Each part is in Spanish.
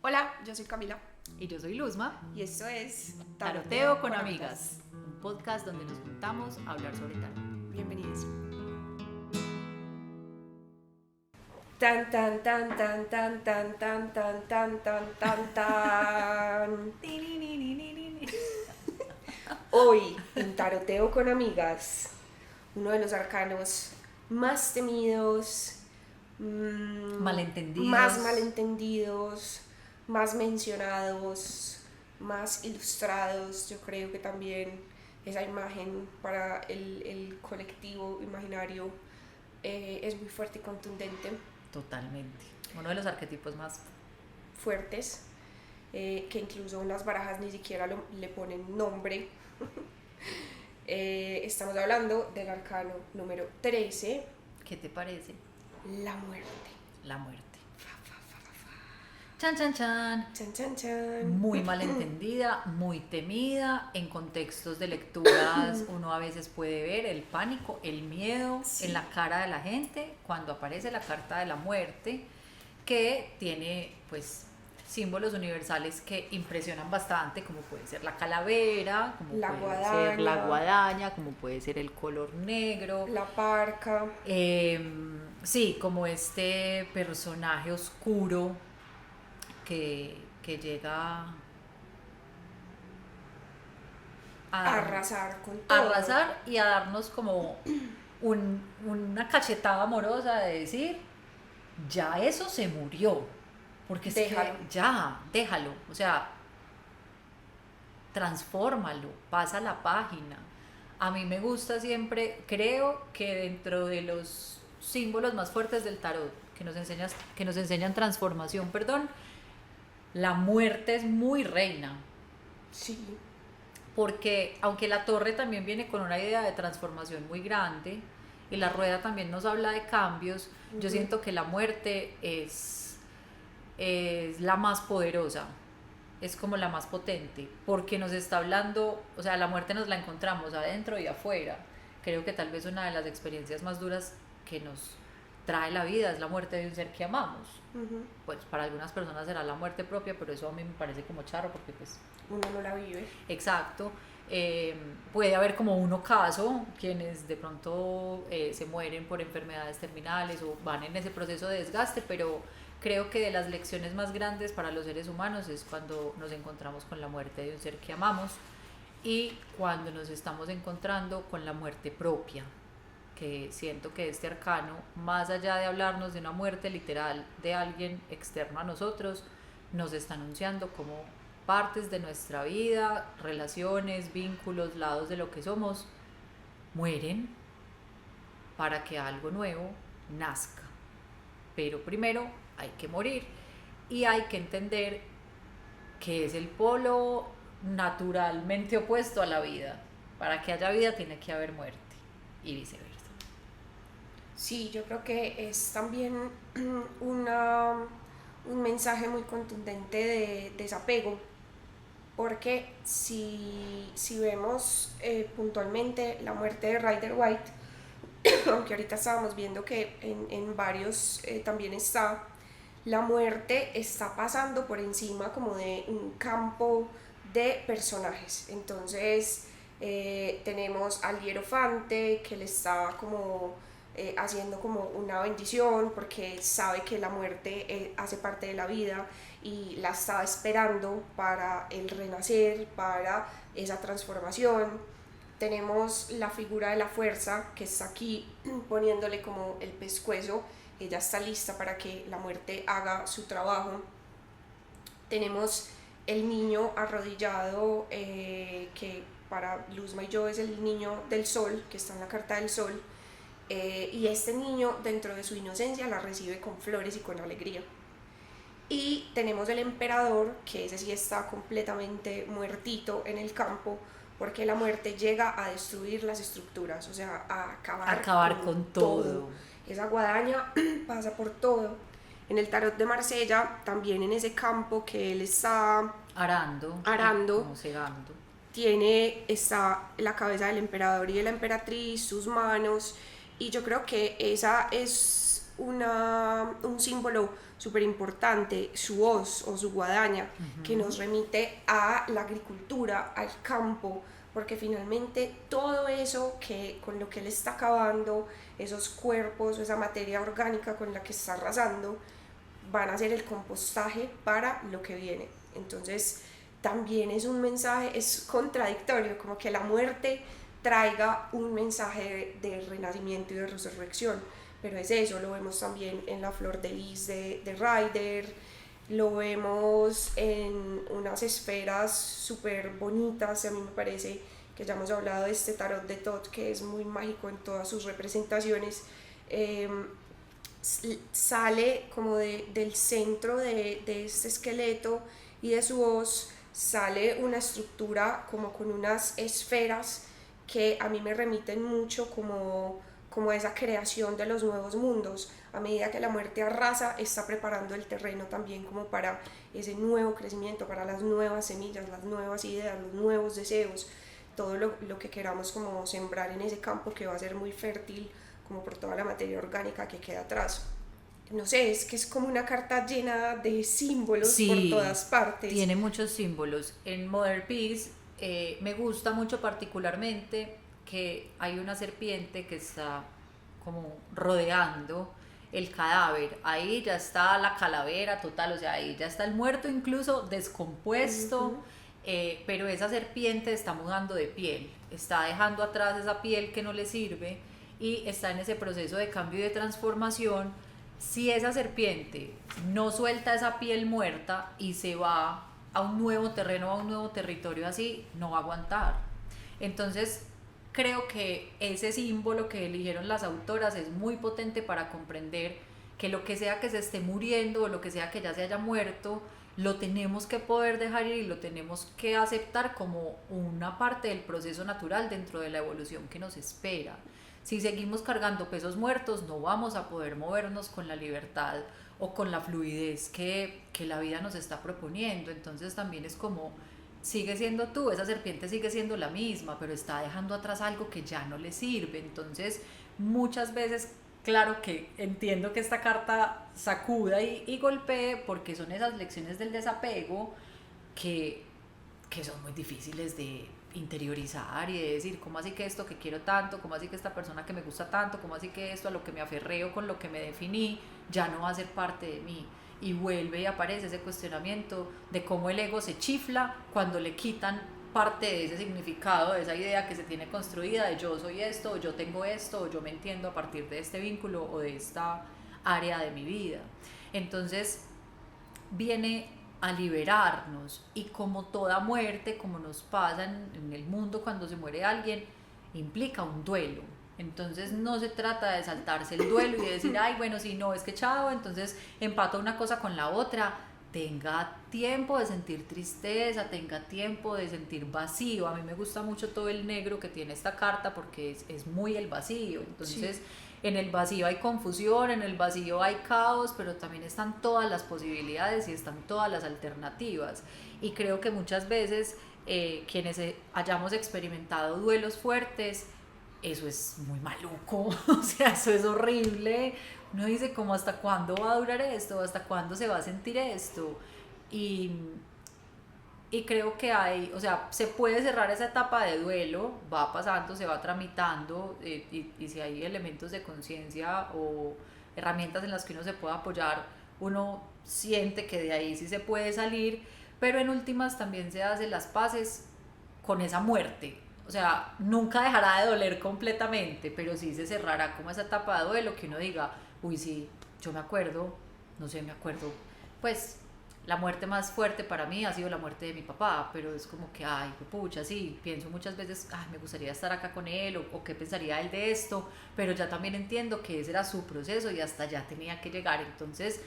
Hola, yo soy Camila Y yo soy Luzma. y esto es Taroteo con Amigas, un podcast donde nos juntamos a hablar sobre tarot. Bienvenidos. Tan tan tan tan tan tan tan tan tan tan tan tan. Hoy en Taroteo con Amigas, uno de los arcanos más temidos, Malentendidos. más malentendidos, más mencionados, más ilustrados. Yo creo que también esa imagen para el colectivo imaginario es muy fuerte y contundente. Totalmente. Uno de los arquetipos más Fuertes, que incluso en las barajas ni siquiera le ponen nombre. Estamos hablando del arcano número 13, ¿Qué te parece? la muerte. La muerte. Chan, chan, chan. Chan, chan, chan. Muy malentendida, muy temida. En contextos de lecturas uno a veces puede ver el pánico, el miedo Sí. en la cara de la gente cuando aparece la carta de la muerte, que tiene pues símbolos universales que impresionan bastante, como puede ser la calavera, como La puede ser la guadaña. guadaña, como puede ser el color negro. La parca. Sí, como este personaje oscuro que llega a Arrasar con todo. arrasar y a darnos como una cachetada amorosa de decir, ya eso se murió, porque es Déjalo. que ya, déjalo, o sea, transfórmalo, pasa la página. A mí me gusta siempre, creo que dentro de los símbolos más fuertes del tarot, que nos enseñan transformación, perdón, la muerte es muy reina. Sí. Porque aunque la torre también viene con una idea de transformación muy grande y la rueda también nos habla de cambios, yo siento que la muerte es la más poderosa, es como la más potente, porque nos está hablando, o sea, la muerte nos la encontramos adentro y afuera. Creo que tal vez una de las experiencias más duras que nos trae la vida es la muerte de un ser que amamos. Ujú. Pues para algunas personas será la muerte propia, pero eso a mí me parece como charro, porque pues Uno no la vive. exacto. Puede haber como un ocaso, quienes de pronto se mueren por enfermedades terminales o van en ese proceso de desgaste, pero creo que de las lecciones más grandes para los seres humanos es cuando nos encontramos con la muerte de un ser que amamos y cuando nos estamos encontrando con la muerte propia, que siento que este arcano, más allá de hablarnos de una muerte literal de alguien externo a nosotros, nos está anunciando como partes de nuestra vida, relaciones, vínculos, lados de lo que somos, mueren para que algo nuevo nazca. Pero primero hay que morir y hay que entender que es el polo naturalmente opuesto a la vida. Para que haya vida tiene que haber muerte y viceversa. Sí, yo creo que es también un mensaje muy contundente de desapego, porque si vemos puntualmente la muerte de Rider White, aunque ahorita estábamos viendo que en varios también está, la muerte está pasando por encima como de un campo de personajes. Entonces tenemos al hierofante que le está como haciendo como una bendición porque sabe que la muerte hace parte de la vida y la estaba esperando para el renacer, para esa transformación. Tenemos la figura de la fuerza que está aquí poniéndole como el pescuezo. Ella está lista para que la muerte haga su trabajo. Tenemos el niño arrodillado, que para Luzma y yo es el niño del sol, que está en la carta del sol. Y este niño, dentro de su inocencia, la recibe con flores y con alegría. Y tenemos el emperador, que ese sí está completamente muertito en el campo, porque la muerte llega a destruir las estructuras, o sea, a acabar con todo. Esa guadaña pasa por todo. En el tarot de Marsella, también en ese campo que él está arando, como cegando, está la cabeza del emperador y de la emperatriz, sus manos, y yo creo que esa es un símbolo súper importante, su hoz o su guadaña, que nos remite a la agricultura, al campo, porque finalmente todo eso que con lo que él está acabando, esos cuerpos o esa materia orgánica con la que está arrasando, van a ser el compostaje para lo que viene. Entonces también es un mensaje, es contradictorio, como que la muerte traiga un mensaje de renacimiento y de resurrección, pero es eso, lo vemos también en la flor de lis de Ryder, lo vemos en unas esferas súper bonitas, a mí me parece que ya hemos hablado de este tarot de Thoth, que es muy mágico en todas sus representaciones. Sale como del centro de este esqueleto y de su voz sale una estructura como con unas esferas que a mí me remiten mucho como esa creación de los nuevos mundos. A medida que la muerte arrasa, está preparando el terreno también como para ese nuevo crecimiento, para las nuevas semillas, las nuevas ideas, los nuevos deseos, todo lo que queramos como sembrar en ese campo que va a ser muy fértil como por toda la materia orgánica que queda atrás. No sé, es que es como una carta llena de símbolos por Sí, todas partes. tiene muchos símbolos. En Mother Peace me gusta mucho particularmente que hay una serpiente que está como rodeando el cadáver. Ahí ya está la calavera total, o sea, ahí ya está el muerto incluso descompuesto, pero esa serpiente está mudando de piel, está dejando atrás esa piel que no le sirve y está en ese proceso de cambio y de transformación. Si esa serpiente no suelta esa piel muerta y se va a un nuevo terreno, a un nuevo territorio así, no va a aguantar. Entonces, creo que ese símbolo que eligieron las autoras es muy potente para comprender que lo que sea que se esté muriendo o lo que sea que ya se haya muerto, lo tenemos que poder dejar ir y lo tenemos que aceptar como una parte del proceso natural dentro de la evolución que nos espera. Si seguimos cargando pesos muertos, no vamos a poder movernos con la libertad o con la fluidez que la vida nos está proponiendo. Entonces también es como, sigue siendo tú, esa serpiente sigue siendo la misma, pero está dejando atrás algo que ya no le sirve. Entonces muchas veces, claro que entiendo que esta carta sacuda y golpee porque son esas lecciones del desapego que, que son muy difíciles de interiorizar y de decir, ¿cómo así que esto que quiero tanto? ¿Cómo así que esta persona que me gusta tanto? ¿Cómo así que esto a lo que me aferré o con lo que me definí ya no va a ser parte de mí? Y vuelve y aparece ese cuestionamiento de cómo el ego se chifla cuando le quitan parte de ese significado, de esa idea que se tiene construida de yo soy esto, o yo tengo esto, o yo me entiendo a partir de este vínculo o de esta área de mi vida. Entonces, viene a liberarnos y como toda muerte, como nos pasa en el mundo cuando se muere alguien, implica un duelo. Entonces no se trata de saltarse el duelo y de decir, ay, bueno, si no, es que chao, entonces empato una cosa con la otra. Tenga tiempo de sentir tristeza, tenga tiempo de sentir vacío. A mí me gusta mucho todo el negro que tiene esta carta porque es muy el vacío. Entonces, sí, en el vacío hay confusión, en el vacío hay caos, pero también están todas las posibilidades y están todas las alternativas. Y creo que muchas veces quienes hayamos experimentado duelos fuertes, eso es muy maluco, o sea, eso es horrible. Uno dice como hasta cuándo va a durar esto, hasta cuándo se va a sentir esto. Y, y creo que hay, o sea, se puede cerrar esa etapa de duelo, va pasando, se va tramitando, y si hay elementos de conciencia o herramientas en las que uno se pueda apoyar, uno siente que de ahí sí se puede salir, pero en últimas también se hacen las paces con esa muerte. O sea, nunca dejará de doler completamente, pero sí se cerrará como esa etapa de duelo que uno diga, uy, sí, yo me acuerdo, no sé, me acuerdo, pues la muerte más fuerte para mí ha sido la muerte de mi papá, pero es como que, ay, pucha, sí, pienso muchas veces, ay, me gustaría estar acá con él, o qué pensaría él de esto, pero ya también entiendo que ese era su proceso y hasta allá tenía que llegar. Entonces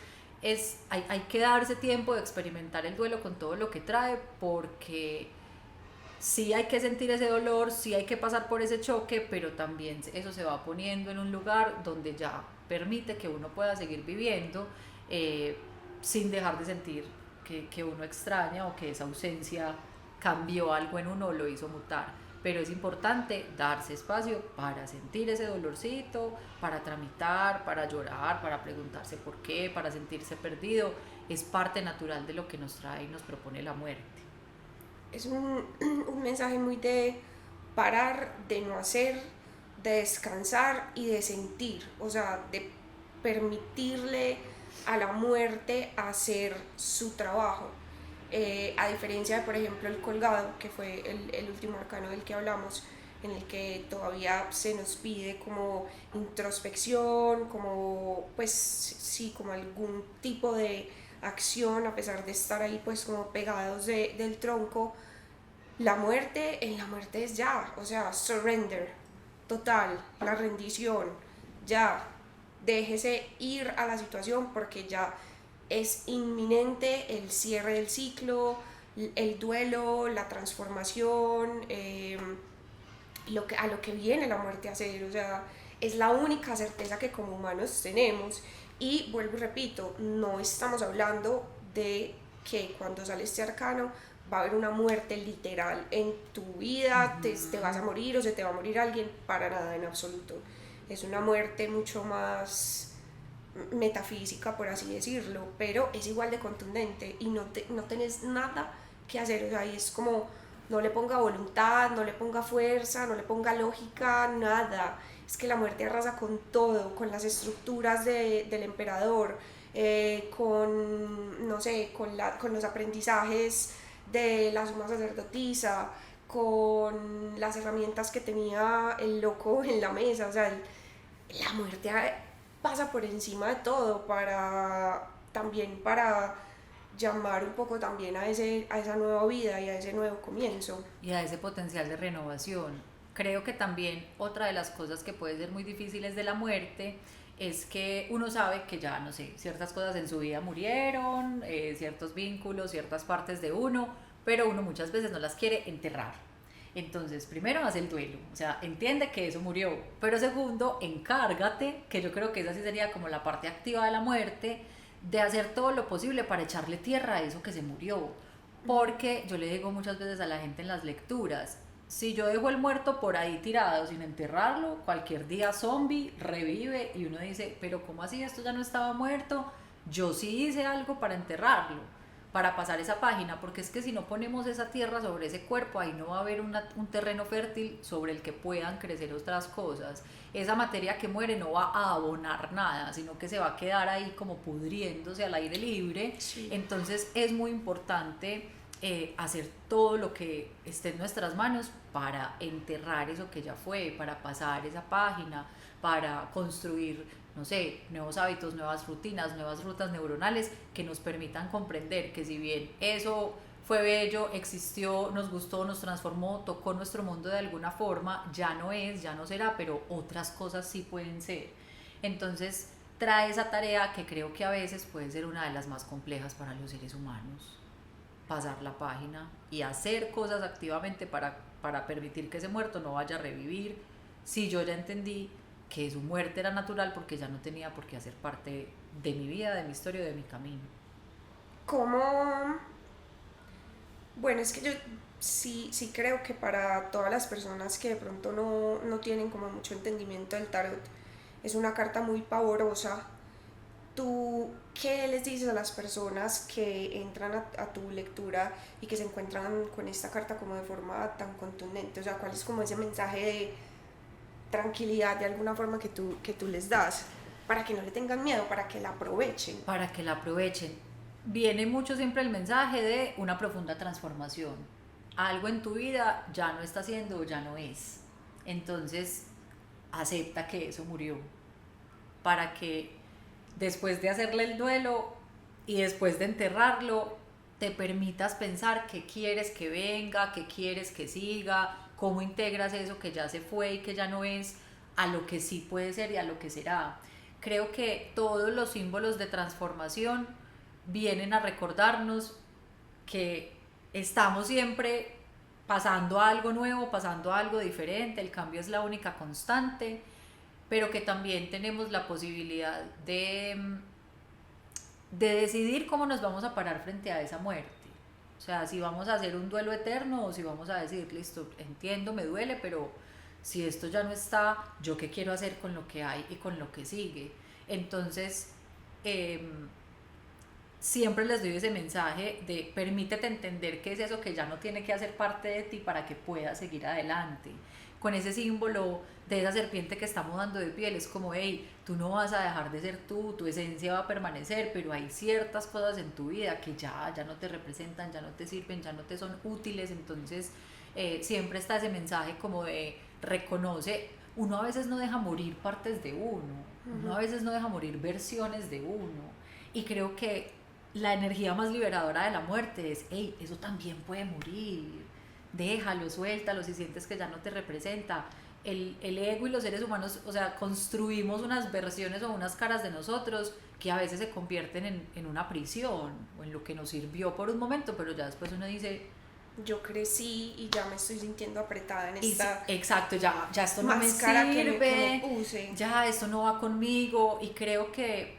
hay que darse tiempo de experimentar el duelo con todo lo que trae, porque sí hay que sentir ese dolor, sí hay que pasar por ese choque, pero también eso se va poniendo en un lugar donde ya permite que uno pueda seguir viviendo, eh, sin dejar de sentir que uno extraña o que esa ausencia cambió algo en uno o lo hizo mutar. pero es importante darse espacio para sentir ese dolorcito, para tramitar, para llorar, para preguntarse por qué, para sentirse perdido. Es parte natural de lo que nos trae y nos propone la muerte. Es un mensaje muy de parar, de no hacer, de descansar y de sentir, o sea, de permitirle a la muerte hacer su trabajo. A diferencia de, por ejemplo, el colgado, que fue el último arcano del que hablamos, en el que todavía se nos pide como introspección, como, pues sí, como algún tipo de acción, a pesar de estar ahí pues como pegados del tronco. En la muerte es ya, o sea, surrender, total, la rendición, ya, déjese ir a la situación porque ya es inminente el cierre del ciclo, el duelo, la transformación, a lo que viene la muerte a hacer, o sea, es la única certeza que como humanos tenemos. Y vuelvo y repito, no estamos hablando de que cuando sale este arcano va a haber una muerte literal en tu vida, te vas a morir o se te va a morir alguien, para nada, en absoluto. Es una muerte mucho más metafísica, por así decirlo, pero es igual de contundente y no tenés nada que hacer, o sea, y es como no le ponga voluntad, no le ponga fuerza, no le ponga lógica, nada. Es que la muerte arrasa con todo, con las estructuras del emperador, con, no sé, con los aprendizajes de la suma sacerdotisa, con las herramientas que tenía el loco en la mesa, o sea, la muerte pasa por encima de todo también para llamar un poco también a esa nueva vida y a ese nuevo comienzo. Y a ese potencial de renovación. Creo que también otra de las cosas que puede ser muy difíciles de la muerte es que uno sabe que ya, no sé, ciertas cosas en su vida murieron, ciertos vínculos, ciertas partes de uno, pero uno muchas veces no las quiere enterrar. Entonces, primero, haz el duelo, o sea, entiende que eso murió, pero segundo, encárgate, que yo creo que esa sí sería como la parte activa de la muerte, de hacer todo lo posible para echarle tierra a eso que se murió. Porque yo le digo muchas veces a la gente en las lecturas, si yo dejo el muerto por ahí tirado sin enterrarlo, cualquier día zombie revive y uno dice, pero ¿cómo así? Esto ya no estaba muerto. Yo sí hice algo para enterrarlo, para pasar esa página, porque es que si no ponemos esa tierra sobre ese cuerpo, ahí no va a haber un terreno fértil sobre el que puedan crecer otras cosas. Esa materia que muere no va a abonar nada, sino que se va a quedar ahí como pudriéndose al aire libre. Sí. Entonces es muy importante hacer todo lo que esté en nuestras manos para enterrar eso que ya fue, para pasar esa página, para construir, no sé, nuevos hábitos, nuevas rutinas, nuevas rutas neuronales que nos permitan comprender que si bien eso fue bello, existió, nos gustó, nos transformó, tocó nuestro mundo de alguna forma, ya no es, ya no será, pero otras cosas sí pueden ser. Entonces trae esa tarea que creo que a veces puede ser una de las más complejas para los seres humanos, pasar la página y hacer cosas activamente para permitir que ese muerto no vaya a revivir. Si yo ya entendí que su muerte era natural porque ya no tenía por qué hacer parte de mi vida, de mi historia, de mi camino. ¿Cómo? Bueno, es que yo sí creo que para todas las personas que de pronto no tienen como mucho entendimiento del tarot, es una carta muy pavorosa. ¿Tú qué les dices a las personas que entran a tu lectura y que se encuentran con esta carta como de forma tan contundente? O sea, ¿cuál es como ese mensaje de tranquilidad de alguna forma que tú les das para que no le tengan miedo, para que la aprovechen? Para que la aprovechen. Viene mucho siempre el mensaje de una profunda transformación. Algo en tu vida ya no está siendo, ya no es. Entonces, acepta que eso murió. Para que después de hacerle el duelo y después de enterrarlo, te permitas pensar qué quieres que venga, qué quieres que siga, cómo integras eso que ya se fue y que ya no es a lo que sí puede ser y a lo que será. Creo que todos los símbolos de transformación vienen a recordarnos que estamos siempre pasando a algo nuevo, pasando a algo diferente, el cambio es la única constante, pero que también tenemos la posibilidad de decidir cómo nos vamos a parar frente a esa muerte. O sea, si vamos a hacer un duelo eterno o si vamos a decir, listo, entiendo, me duele, pero si esto ya no está, ¿yo qué quiero hacer con lo que hay y con lo que sigue? Entonces, eh, siempre les doy ese mensaje de permítete entender qué es eso que ya no tiene que hacer parte de ti para que puedas seguir adelante. Con ese símbolo de esa serpiente que está mudando de piel, es como, hey, tú no vas a dejar de ser tú, tu esencia va a permanecer, pero hay ciertas cosas en tu vida que ya no te representan, ya no te sirven, ya no te son útiles. Entonces, siempre está ese mensaje como de reconoce, uno a veces no deja morir partes de uno a veces no deja morir versiones de uno. Y creo que la energía más liberadora de la muerte es, hey, eso también puede morir, déjalo, suéltalo si sientes que ya no te representa. El ego y los seres humanos, o sea, construimos unas versiones o unas caras de nosotros que a veces se convierten en una prisión o en lo que nos sirvió por un momento, pero ya después uno dice, yo crecí y ya me estoy sintiendo apretada en esta exacto, ya esto no me máscara sirve, que me puse. ya esto no va conmigo. Y creo que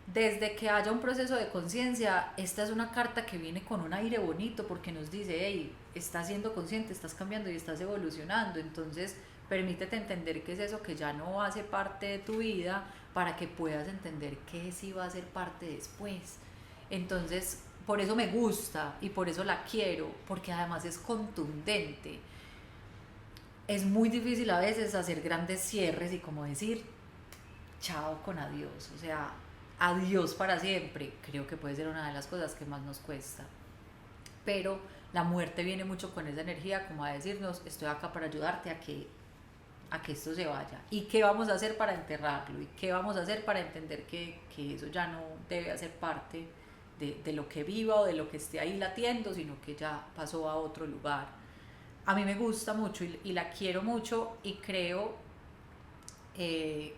desde que haya un proceso de conciencia, esta es una carta que viene con un aire bonito porque nos dice, hey, estás siendo consciente, estás cambiando y estás evolucionando. Entonces, permítete entender qué es eso que ya no hace parte de tu vida para que puedas entender qué sí va a ser parte después. Entonces, por eso me gusta y por eso la quiero, porque además es contundente. Es muy difícil a veces hacer grandes cierres y como decir chao con adiós, o sea, adiós para siempre. Creo que puede ser una de las cosas que más nos cuesta. Pero la muerte viene mucho con esa energía, como a decirnos, estoy acá para ayudarte a que esto se vaya. ¿Y qué vamos a hacer para enterrarlo? ¿Y qué vamos a hacer para entender que eso ya no debe hacer parte de lo que viva o de lo que esté ahí latiendo, sino que ya pasó a otro lugar? A mí me gusta mucho y la quiero mucho y creo eh,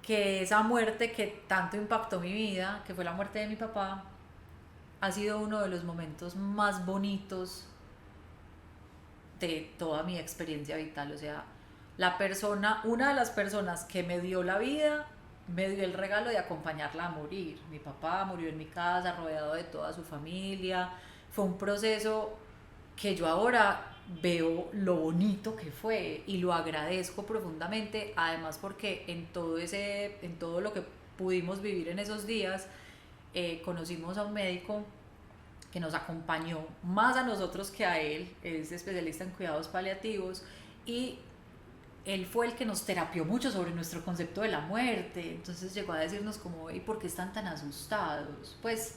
que esa muerte que tanto impactó mi vida, que fue la muerte de mi papá, ha sido uno de los momentos más bonitos de toda mi experiencia vital. O sea, una de las personas que me dio la vida, me dio el regalo de acompañarla a morir. Mi papá murió en mi casa, rodeado de toda su familia. Fue un proceso que yo ahora veo lo bonito que fue y lo agradezco profundamente, además porque en todo lo que pudimos vivir en esos días, conocimos a un médico que nos acompañó más a nosotros que a él. Es especialista en cuidados paliativos y él fue el que nos terapió mucho sobre nuestro concepto de la muerte. Entonces llegó a decirnos como, ¿y por qué están tan asustados? Pues,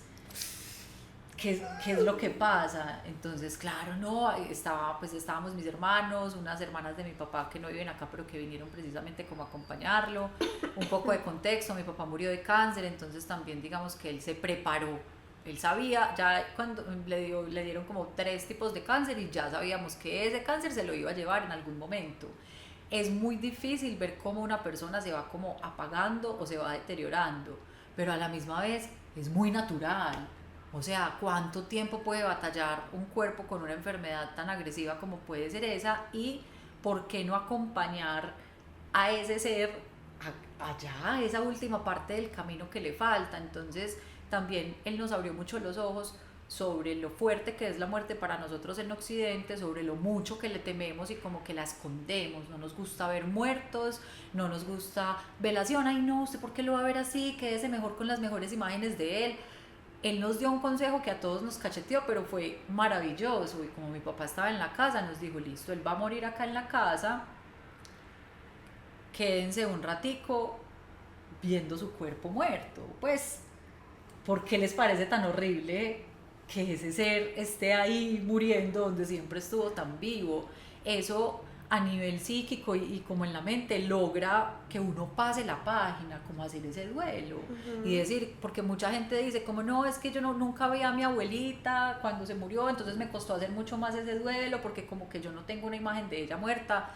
¿qué es lo que pasa? Entonces, claro, no, estábamos mis hermanos, unas hermanas de mi papá que no viven acá, pero que vinieron precisamente como a acompañarlo. Un poco de contexto, mi papá murió de cáncer, entonces también digamos que él se preparó. Él sabía, ya cuando le dieron como 3 tipos de cáncer y ya sabíamos que ese cáncer se lo iba a llevar en algún momento. Es muy difícil ver cómo una persona se va como apagando o se va deteriorando, pero a la misma vez es muy natural. O sea, ¿cuánto tiempo puede batallar un cuerpo con una enfermedad tan agresiva como puede ser esa? Y ¿por qué no acompañar a ese ser allá, a esa última parte del camino que le falta? Entonces, también él nos abrió mucho los ojos sobre lo fuerte que es la muerte para nosotros en Occidente, sobre lo mucho que le tememos y como que la escondemos. No nos gusta ver muertos, no nos gusta velación, ay no, ¿usted por qué lo va a ver así? Quédese mejor con las mejores imágenes de él. Él nos dio un consejo que a todos nos cacheteó, pero fue maravilloso. Y como mi papá estaba en la casa, nos dijo, listo, él va a morir acá en la casa, quédense un ratico viendo su cuerpo muerto. Pues, ¿por qué les parece tan horrible que ese ser esté ahí muriendo donde siempre estuvo tan vivo? Eso a nivel psíquico y como en la mente logra que uno pase la página, como hacer ese duelo. Y decir, porque mucha gente dice como no, es que yo nunca vi a mi abuelita cuando se murió, entonces me costó hacer mucho más ese duelo porque como que yo no tengo una imagen de ella muerta.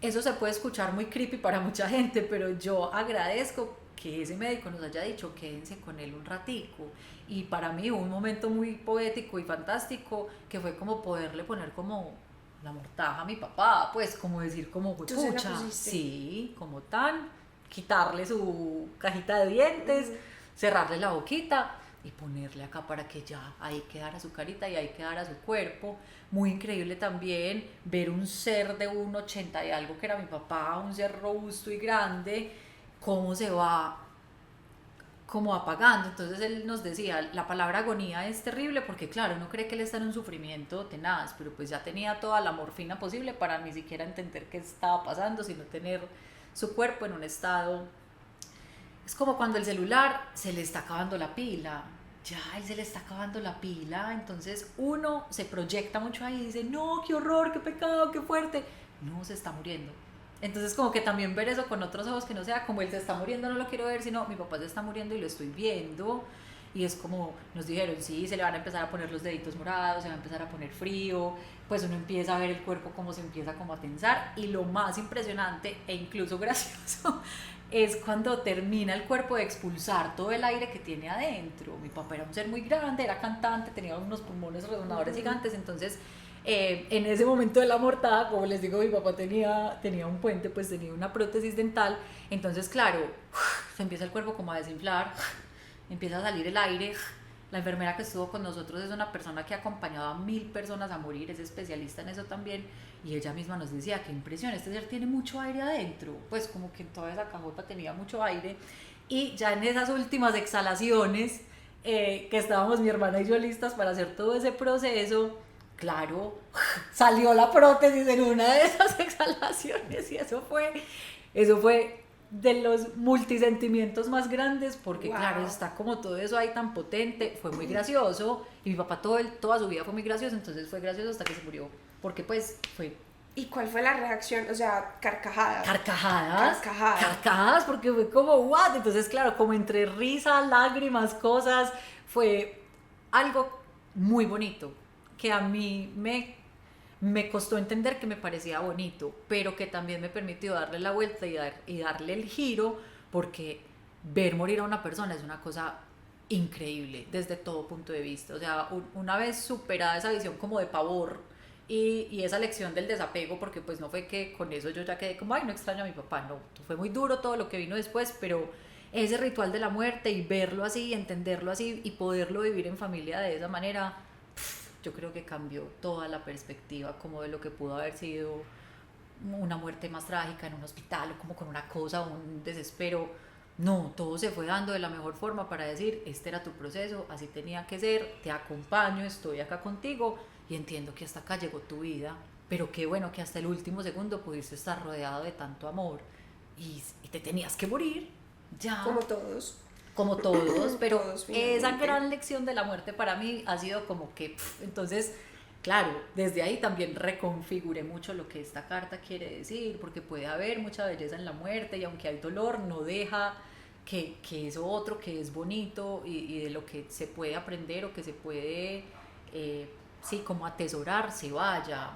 Eso se puede escuchar muy creepy para mucha gente, pero yo agradezco que ese médico nos haya dicho quédense con él un ratico. Y para mí un momento muy poético y fantástico que fue como poderle poner como la mortaja a mi papá, pues como decir como pucha, sí, como tan, quitarle su cajita de dientes, cerrarle la boquita y ponerle acá para que ya ahí quedara su carita y ahí quedara su cuerpo. Muy increíble también ver un ser de 1,80 y algo que era mi papá, un ser robusto y grande, cómo se va como apagando. Entonces él nos decía, la palabra agonía es terrible porque claro, uno cree que él está en un sufrimiento tenaz, pero pues ya tenía toda la morfina posible para ni siquiera entender qué estaba pasando, sino tener su cuerpo en un estado. Es como cuando el celular se le está acabando la pila. Ya, él se le está acabando la pila, entonces uno se proyecta mucho ahí y dice, no, qué horror, qué pecado, qué fuerte. No, se está muriendo. Entonces como que también ver eso con otros ojos, que no sea como él se está muriendo, no lo quiero ver, sino mi papá se está muriendo y lo estoy viendo. Y es como nos dijeron, sí, se le van a empezar a poner los deditos morados, se va a empezar a poner frío, pues uno empieza a ver el cuerpo como se empieza como a tensar. Y lo más impresionante e incluso gracioso es cuando termina el cuerpo de expulsar todo el aire que tiene adentro. Mi papá era un ser muy grande, era cantante, tenía unos pulmones resonadores gigantes, entonces en ese momento de la mortada, como les digo, mi papá tenía un puente, pues tenía una prótesis dental, entonces claro, se empieza el cuerpo como a desinflar, empieza a salir el aire. La enfermera que estuvo con nosotros es una persona que ha acompañado a 1000 personas a morir, es especialista en eso también, y ella misma nos decía, qué impresión, este ser tiene mucho aire adentro, pues como que en toda esa cajota tenía mucho aire, y ya en esas últimas exhalaciones, que estábamos mi hermana y yo listas para hacer todo ese proceso, claro, salió la prótesis en una de esas exhalaciones, y eso fue de los multisentimientos más grandes, porque Wow. claro, está como todo eso ahí tan potente, fue muy gracioso, y mi papá toda su vida fue muy gracioso, entonces fue gracioso hasta que se murió, porque pues fue ¿Y cuál fue la reacción? O sea, carcajadas. carcajadas, Carcajadas. carcajadas, porque fue como, what, entonces claro, como entre risa, lágrimas, cosas, fue algo muy bonito, que a mí me costó entender, que me parecía bonito, pero que también me permitió darle la vuelta y darle el giro, porque ver morir a una persona es una cosa increíble desde todo punto de vista. O sea, una vez superada esa visión como de pavor y esa lección del desapego, porque pues no fue que con eso yo ya quedé como, ay, no extraño a mi papá, no, fue muy duro todo lo que vino después, pero ese ritual de la muerte y verlo así, entenderlo así y poderlo vivir en familia de esa manera, yo creo que cambió toda la perspectiva como de lo que pudo haber sido una muerte más trágica en un hospital o como con una cosa o un desespero. No, todo se fue dando de la mejor forma para decir, este era tu proceso, así tenía que ser, te acompaño, estoy acá contigo y entiendo que hasta acá llegó tu vida, pero qué bueno que hasta el último segundo pudiste estar rodeado de tanto amor y te tenías que morir, ya, Como todos. como todos, pero Todos esa finalmente. gran lección de la muerte para mí ha sido como que, entonces, claro, desde ahí también reconfiguré mucho lo que esta carta quiere decir, porque puede haber mucha belleza en la muerte y aunque hay dolor, no deja que eso otro que es bonito y de lo que se puede aprender o que se puede, sí, como atesorar, se vaya.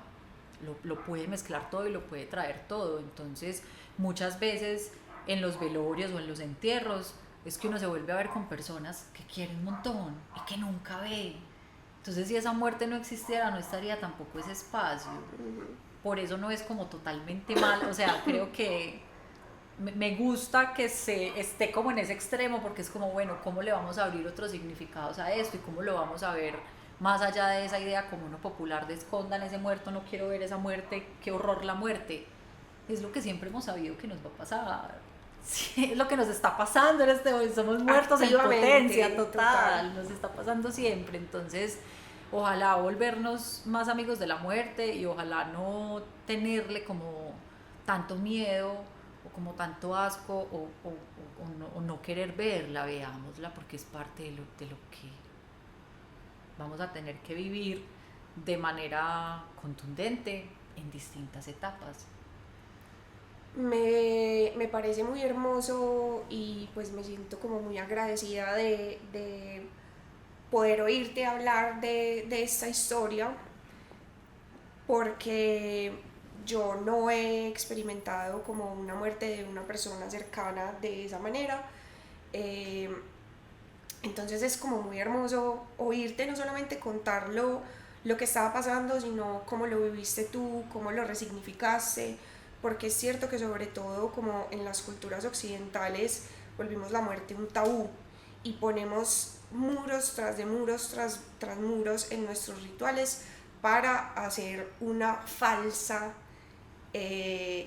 Lo puede mezclar todo y lo puede traer todo. Entonces, muchas veces en los velorios o en los entierros, es que uno se vuelve a ver con personas que quieren un montón y que nunca ve. Entonces, si esa muerte no existiera, no estaría tampoco ese espacio. Por eso no es como totalmente mal, o sea, creo que me gusta que se esté como en ese extremo, porque es como, bueno, ¿cómo le vamos a abrir otros significados a esto y cómo lo vamos a ver más allá de esa idea como uno popular de escondan ese muerto, no quiero ver esa muerte, qué horror la muerte? Es lo que siempre hemos sabido que nos va a pasar. Sí, es lo que nos está pasando en este momento, somos muertos en Activamente, potencia total. total, nos está pasando siempre, entonces ojalá volvernos más amigos de la muerte y ojalá no tenerle como tanto miedo o como tanto asco o no querer verla, veámosla porque es parte de lo que vamos a tener que vivir de manera contundente en distintas etapas. Me parece muy hermoso y pues me siento como muy agradecida de poder oírte hablar de esta historia porque yo no he experimentado como una muerte de una persona cercana de esa manera. Eh, entonces es como muy hermoso oírte, no solamente contarlo lo que estaba pasando, sino cómo lo viviste tú, cómo lo resignificaste, porque es cierto que sobre todo como en las culturas occidentales volvimos la muerte un tabú y ponemos muros tras de muros tras muros en nuestros rituales para hacer una falsa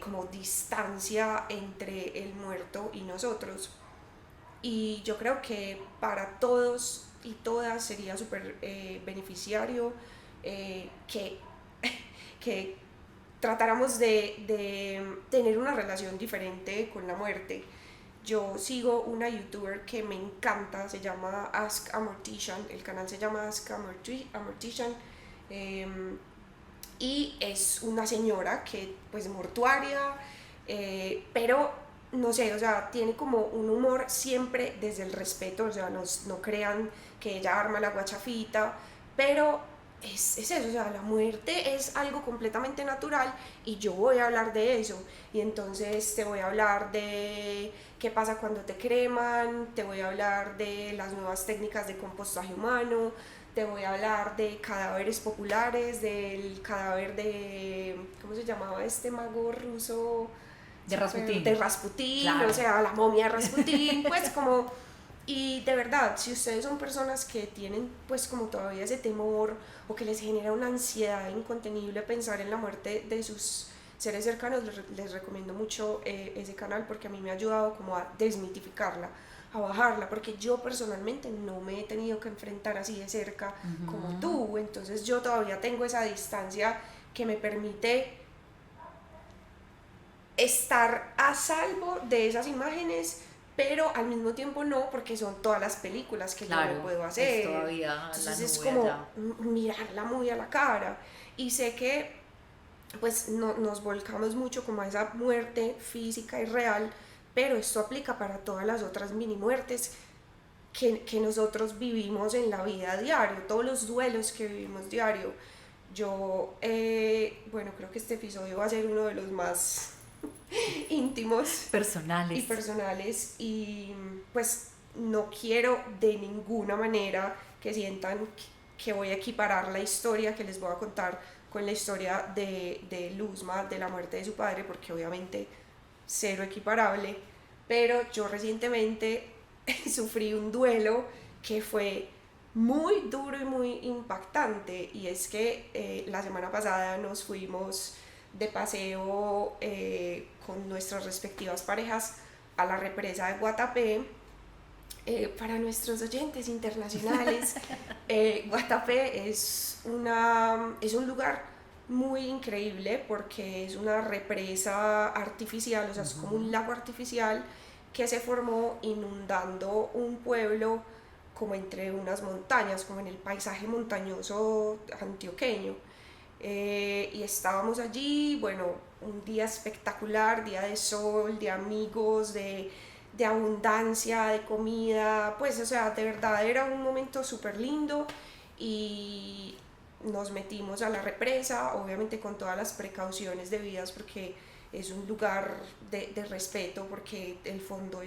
como distancia entre el muerto y nosotros. Y yo creo que para todos y todas sería súper beneficiario que, que tratáramos de tener una relación diferente con la muerte. Yo sigo una youtuber que me encanta, se llama Ask a Mortician, el canal se llama Ask a Mortician, eh, y es una señora que pues mortuaria, pero no sé, o sea, tiene como un humor siempre desde el respeto, o sea, no crean que ella arma la guachafita, pero es eso, o sea, la muerte es algo completamente natural y yo voy a hablar de eso. Y entonces te voy a hablar de qué pasa cuando te creman, te voy a hablar de las nuevas técnicas de compostaje humano, te voy a hablar de cadáveres populares, del cadáver de, ¿cómo se llamaba este mago ruso? De Rasputín. De Rasputín, Claro. o sea, la momia de Rasputín, pues como, y de verdad, si ustedes son personas que tienen pues como todavía ese temor o que les genera una ansiedad incontenible pensar en la muerte de sus seres cercanos, les recomiendo mucho ese canal porque a mí me ha ayudado como a desmitificarla, a bajarla, porque yo personalmente no me he tenido que enfrentar así de cerca como tú, entonces yo todavía tengo esa distancia que me permite estar a salvo de esas imágenes, pero al mismo tiempo no, porque son todas las películas que Claro, yo no puedo es hacer. todavía Entonces la es nube como allá. mirarla muy a la cara. Y sé que pues nos volcamos mucho como a esa muerte física y real, pero esto aplica para todas las otras mini muertes que nosotros vivimos en la vida diario, todos los duelos que vivimos diario. Yo, bueno, creo que este episodio va a ser uno de los más íntimos y Personales. personales y pues no quiero de ninguna manera que sientan que voy a equiparar la historia que les voy a contar con la historia de Luzma, de la muerte de su padre, porque obviamente cero equiparable, pero yo recientemente sufrí un duelo que fue muy duro y muy impactante, y es que la semana pasada nos fuimos de paseo con nuestras respectivas parejas a la represa de Guatapé. Para nuestros oyentes internacionales, Guatapé es un lugar muy increíble porque es una represa artificial, o sea, es como un lago artificial que se formó inundando un pueblo como entre unas montañas, como en el paisaje montañoso antioqueño. Y estábamos allí, bueno, un día espectacular, día de sol, de amigos, de abundancia, de comida, pues o sea, de verdad era un momento súper lindo y nos metimos a la represa, obviamente con todas las precauciones debidas porque es un lugar de respeto, porque el fondo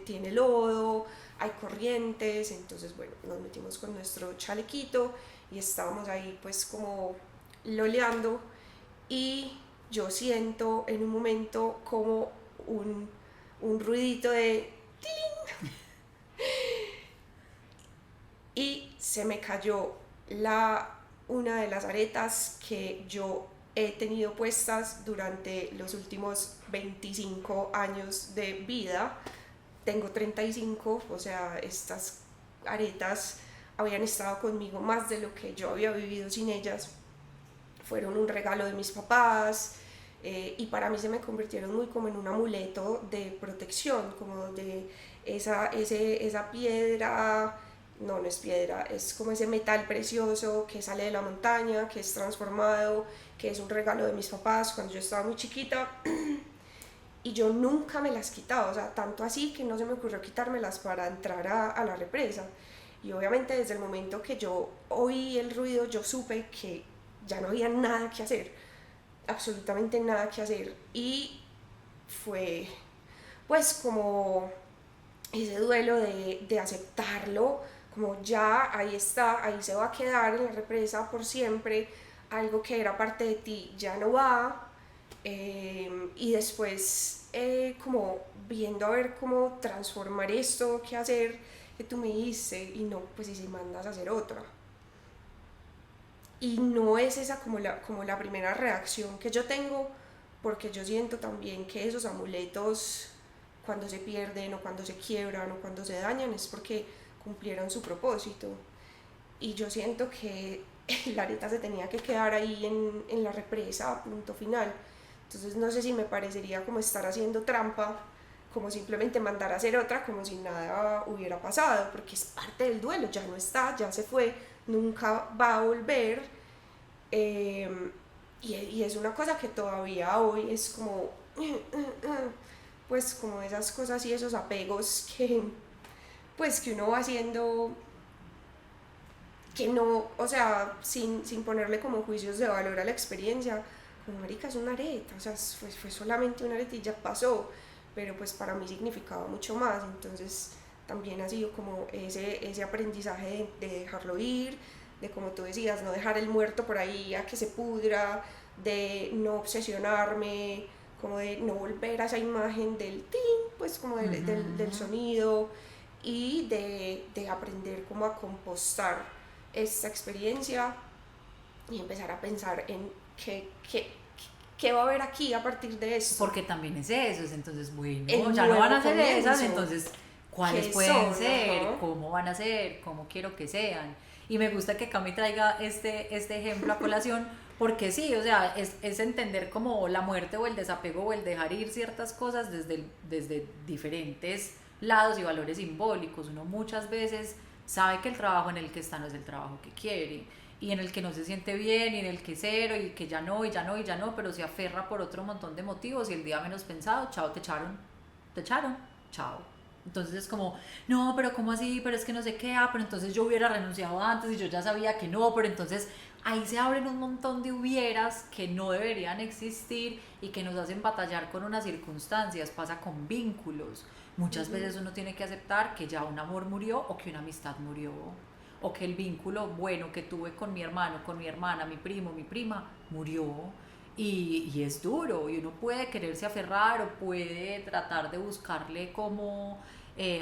tiene lodo, hay corrientes, entonces bueno, nos metimos con nuestro chalequito y estábamos ahí pues como loleando y yo siento en un momento como un ruidito de y se me cayó una de las aretas que yo he tenido puestas durante los últimos 25 años de vida. Tengo 35, o sea, estas aretas habían estado conmigo más de lo que yo había vivido sin ellas. Fueron un regalo de mis papás, y para mí se me convirtieron muy como en un amuleto de protección, como de esa piedra, no es piedra, es como ese metal precioso que sale de la montaña, que es transformado, que es un regalo de mis papás cuando yo estaba muy chiquita. Y yo nunca me las quitaba, o sea, tanto así que no se me ocurrió quitármelas para entrar a la represa. Y obviamente desde el momento que yo oí el ruido, yo supe que ya no había nada que hacer, absolutamente nada que hacer. Y fue pues como ese duelo de aceptarlo, como ya ahí está, ahí se va a quedar en la represa por siempre, algo que era parte de ti ya no va, y después como viendo a ver cómo transformar esto, qué hacer, que tú me diste, y no, pues y si mandas a hacer otra. Y no es esa como la primera reacción que yo tengo, porque yo siento también que esos amuletos, cuando se pierden o cuando se quiebran o cuando se dañan, es porque cumplieron su propósito. Y yo siento que la areta se tenía que quedar ahí en la represa, punto final. Entonces no sé si me parecería como estar haciendo trampa, como simplemente mandar a hacer otra, como si nada hubiera pasado, porque es parte del duelo, ya no está, ya se fue, nunca va a volver. eh, y es una cosa que todavía hoy es como, pues como esas cosas y esos apegos que, pues que uno va haciendo, que no, o sea, sin ponerle como juicios de valor a la experiencia, como marica es una areta, o sea, fue solamente una areta y ya pasó, pero pues para mí significaba mucho más, entonces también ha sido como ese aprendizaje de dejarlo ir, de como tú decías, no dejar el muerto por ahí a que se pudra, de no obsesionarme, como de no volver a esa imagen del tin, pues como del sonido, y de aprender como a compostar esta experiencia y empezar a pensar en qué va a haber aquí a partir de esto. Porque también es eso, es entonces, bueno, El ya no van a nuevo ser esas, comienzo. entonces, ¿cuáles ¿Qué pueden son? ser? Ajá. ¿Cómo van a ser? ¿Cómo quiero que sean? Y me gusta que Cami traiga este ejemplo a colación, porque sí, o sea, es entender como la muerte o el desapego o el dejar ir ciertas cosas desde diferentes lados y valores simbólicos. Uno muchas veces sabe que el trabajo en el que está no es el trabajo que quiere y en el que no se siente bien y en el que cero y que ya no y ya no y ya no, pero se aferra por otro montón de motivos y el día menos pensado, chao, te echaron, chao. Entonces es como, no, pero ¿cómo así? Pero es que no sé qué, pero entonces yo hubiera renunciado antes y yo ya sabía que no, pero entonces ahí se abren un montón de hubieras que no deberían existir y que nos hacen batallar con unas circunstancias, pasa con vínculos. Muchas veces uno tiene que aceptar que ya un amor murió o que una amistad murió o que el vínculo bueno que tuve con mi hermano, con mi hermana, mi primo, mi prima, murió. Y es duro, y uno puede quererse aferrar o puede tratar de buscarle cómo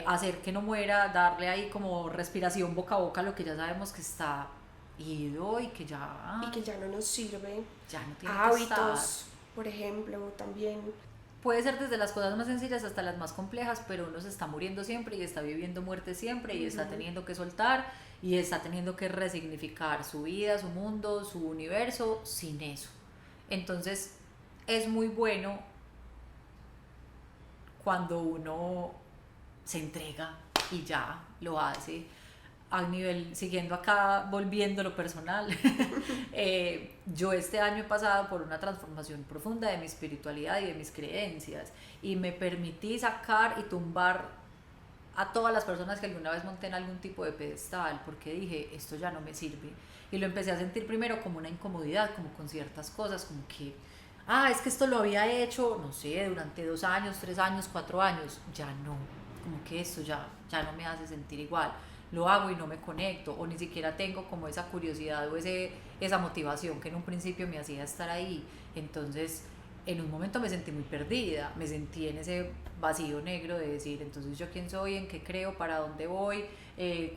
hacer que no muera, darle ahí como respiración boca a boca a lo que ya sabemos que está ido y que Y que ya no nos sirve. ya no tiene que estar. Hábitos, por ejemplo, también. Puede ser desde las cosas más sencillas hasta las más complejas, pero uno se está muriendo siempre y está viviendo muerte siempre y está teniendo que soltar y está teniendo que resignificar su vida, su mundo, su universo sin eso. Entonces es muy bueno cuando uno se entrega y ya lo hace a nivel, siguiendo acá, volviendo lo personal, yo este año he pasado por una transformación profunda de mi espiritualidad y de mis creencias y me permití sacar y tumbar a todas las personas que alguna vez monté en algún tipo de pedestal porque dije, esto ya no me sirve. Y lo empecé a sentir primero como una incomodidad, como con ciertas cosas, como que, es que esto lo había hecho, no sé, durante 2 años, 3 años, 4 años, ya no, como que esto ya no me hace sentir igual. Lo hago y no me conecto, o ni siquiera tengo como esa curiosidad o esa motivación que en un principio me hacía estar ahí. Entonces, en un momento me sentí muy perdida, me sentí en ese vacío negro de decir, entonces yo quién soy, en qué creo, para dónde voy,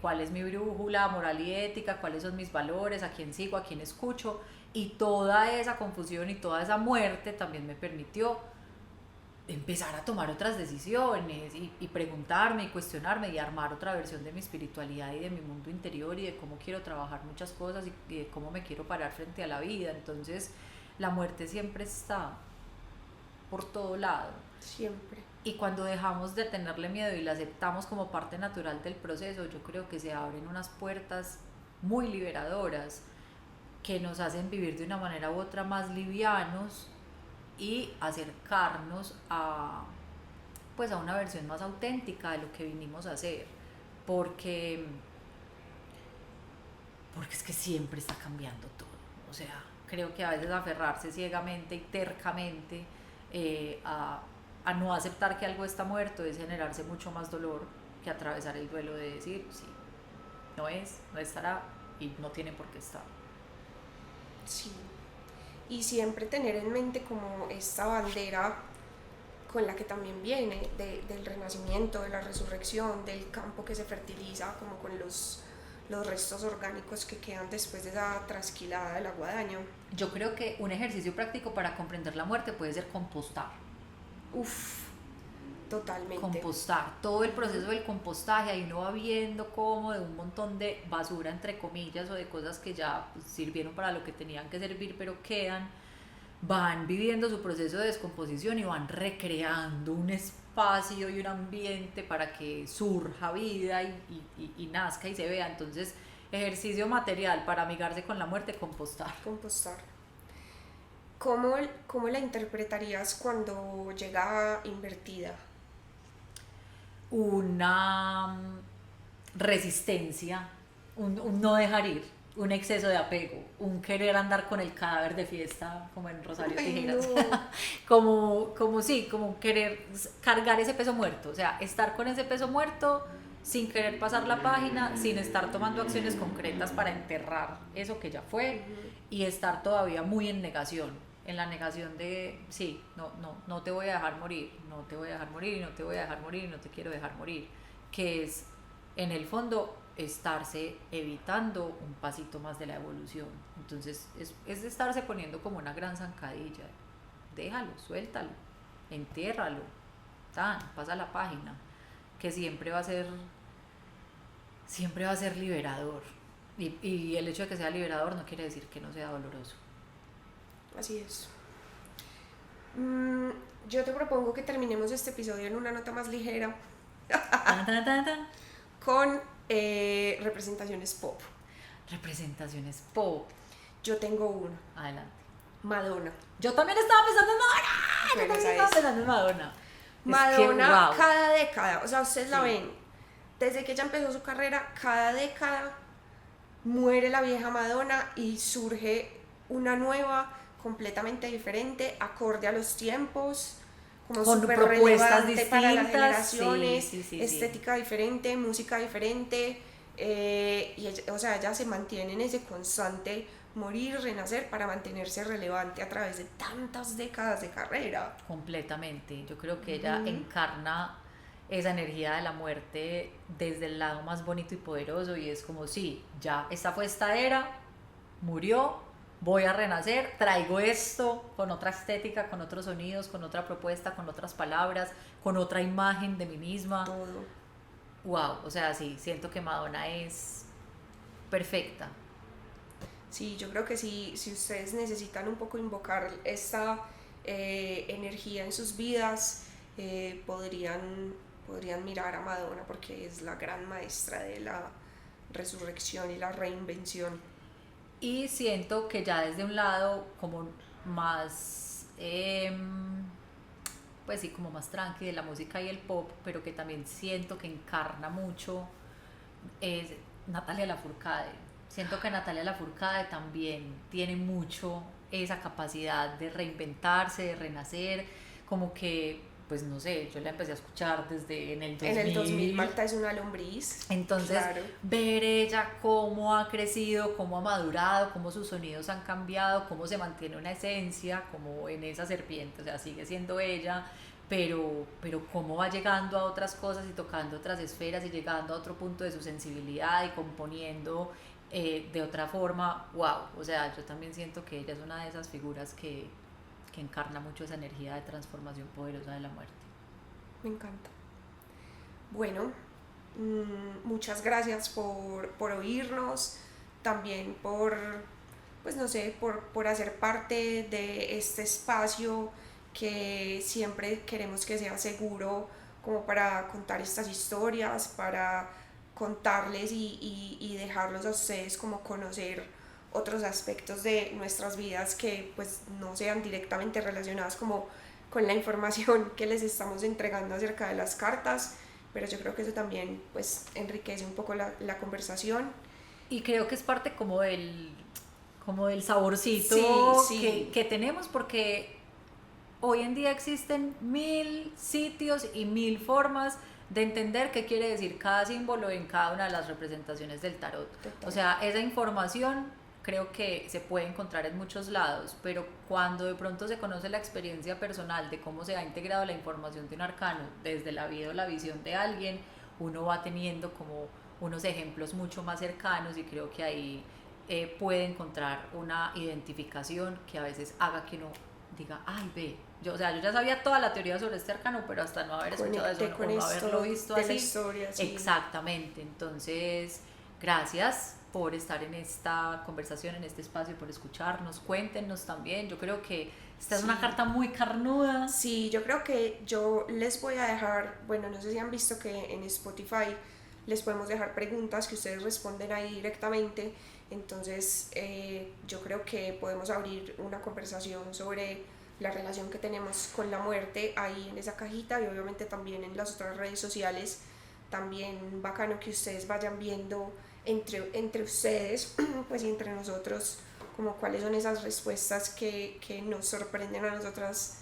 cuál es mi brújula moral y ética, cuáles son mis valores, a quién sigo, a quién escucho, y toda esa confusión y toda esa muerte también me permitió empezar a tomar otras decisiones y preguntarme y cuestionarme y armar otra versión de mi espiritualidad y de mi mundo interior y de cómo quiero trabajar muchas cosas y de cómo me quiero parar frente a la vida. Entonces la muerte siempre está por todo lado. Siempre. Y cuando dejamos de tenerle miedo y la aceptamos como parte natural del proceso, yo creo que se abren unas puertas muy liberadoras que nos hacen vivir de una manera u otra más livianos y acercarnos pues a una versión más auténtica de lo que vinimos a hacer, porque porque es que siempre está cambiando todo. O sea, creo que a veces aferrarse ciegamente y tercamente a no aceptar que algo está muerto es generarse mucho más dolor que atravesar el duelo de decir, sí, no estará y no tiene por qué estar. Sí. Y siempre tener en mente como esta bandera con la que también viene del renacimiento, de la resurrección, del campo que se fertiliza, como con los restos orgánicos que quedan después de esa trasquilada del agua de año. Yo creo que un ejercicio práctico para comprender la muerte puede ser compostar. Uf, totalmente. Compostar, todo el proceso del compostaje, ahí uno va viendo cómo de un montón de basura, entre comillas, o de cosas que ya pues, sirvieron para lo que tenían que servir, pero quedan, van viviendo su proceso de descomposición y van recreando un espacio y un ambiente para que surja vida y nazca y se vea. Entonces, ejercicio material para amigarse con la muerte, compostar. Compostar. ¿Cómo la interpretarías cuando llega invertida? Una resistencia, un no dejar ir, un exceso de apego, un querer andar con el cadáver de fiesta, como en Rosario Tijeras, No. como sí, como querer cargar ese peso muerto, o sea, estar con ese peso muerto sin querer pasar la página, sin estar tomando acciones concretas para enterrar eso que ya fue y estar todavía muy en la negación de, sí, no te voy a dejar morir, no te voy a dejar morir, no te voy a dejar morir, no te quiero dejar morir, que es en el fondo estarse evitando un pasito más de la evolución. Entonces es de estarse poniendo como una gran zancadilla, déjalo, suéltalo, entiérralo, pasa la página, que siempre va a ser liberador. Y el hecho de que sea liberador no quiere decir que no sea doloroso. Así es. Yo te propongo que terminemos este episodio en una nota más ligera Tan, tan, tan, tan. con representaciones pop. Representaciones pop. Yo tengo uno, Adelante. Madonna. Yo también estaba pensando en Madonna. Yo Bueno, también esa estaba es. pensando en Madonna. Madonna, Es que, wow. cada década, o sea, ustedes la Sí. ven, desde que ella empezó su carrera, cada década muere la vieja Madonna y surge una nueva, completamente diferente, acorde a los tiempos, como Con súper propuestas relevante para las distintas, generaciones, sí. estética diferente, música diferente, y ella, o sea, ella se mantiene en ese constante morir, renacer para mantenerse relevante a través de tantas décadas de carrera. Completamente. Yo creo que ella encarna esa energía de la muerte desde el lado más bonito y poderoso y es como, sí, ya, esta fue esta era, murió, voy a renacer, traigo esto con otra estética, con otros sonidos, con otra propuesta, con otras palabras, con otra imagen de mí misma. Todo. Wow, o sea, sí, siento que Madonna es perfecta. Sí, yo creo que si ustedes necesitan un poco invocar esta energía en sus vidas, podrían mirar a Madonna porque es la gran maestra de la resurrección y la reinvención. Y siento que ya desde un lado como más, pues sí, como más tranqui de la música y el pop, pero que también siento que encarna mucho, es Natalia Lafourcade. Siento que Natalia Lafourcade también tiene mucho esa capacidad de reinventarse, de renacer, como que, pues no sé, yo la empecé a escuchar desde en el 2000. En el 2000 Marta es una lombriz. Entonces, Claro. ver ella cómo ha crecido, cómo ha madurado, cómo sus sonidos han cambiado, cómo se mantiene una esencia, como en esa serpiente, o sea, sigue siendo ella, pero cómo va llegando a otras cosas y tocando otras esferas y llegando a otro punto de su sensibilidad y componiendo de otra forma, wow, o sea, yo también siento que ella es una de esas figuras que encarna mucho esa energía de transformación poderosa de la muerte. Me encanta. Bueno, muchas gracias por oírnos, también pues no sé, por hacer parte de este espacio que siempre queremos que sea seguro como para contar estas historias, para contarles y dejarlos a ustedes como conocer otros aspectos de nuestras vidas que pues no sean directamente relacionadas como con la información que les estamos entregando acerca de las cartas, pero yo creo que eso también pues enriquece un poco la conversación. Y creo que es parte como del saborcito Sí. que tenemos, porque hoy en día existen 1000 sitios y 1000 formas de entender qué quiere decir cada símbolo en cada una de las representaciones del tarot. Total. O sea, esa información creo que se puede encontrar en muchos lados, pero cuando de pronto se conoce la experiencia personal de cómo se ha integrado la información de un arcano desde la vida o la visión de alguien, uno va teniendo como unos ejemplos mucho más cercanos y creo que ahí puede encontrar una identificación que a veces haga que uno diga, ay, ve, yo, o sea, yo ya sabía toda la teoría sobre este arcano, pero hasta no haber escuchado eso o no haberlo visto de así. la historia, sí. Exactamente, entonces, gracias por estar en esta conversación, en este espacio, por escucharnos, cuéntenos también, yo creo que esta es una carta muy carnuda. Sí, yo creo que yo les voy a dejar, bueno, no sé si han visto que en Spotify les podemos dejar preguntas que ustedes responden ahí directamente, entonces yo creo que podemos abrir una conversación sobre la relación que tenemos con la muerte ahí en esa cajita y obviamente también en las otras redes sociales. También bacano que ustedes vayan viendo entre ustedes pues y entre nosotros como cuáles son esas respuestas que nos sorprenden a nosotras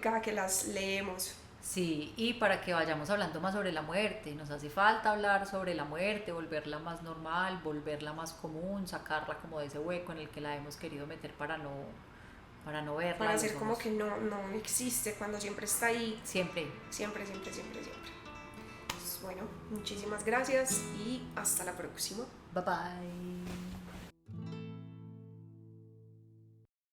cada que las leemos. Sí, y para que vayamos hablando más sobre la muerte, nos hace falta hablar sobre la muerte, volverla más normal, volverla más común, sacarla como de ese hueco en el que la hemos querido meter para no verla. Para hacer como que no existe cuando siempre está ahí. Siempre. Siempre, siempre, siempre, siempre. Pues bueno, muchísimas gracias y hasta la próxima. Bye bye.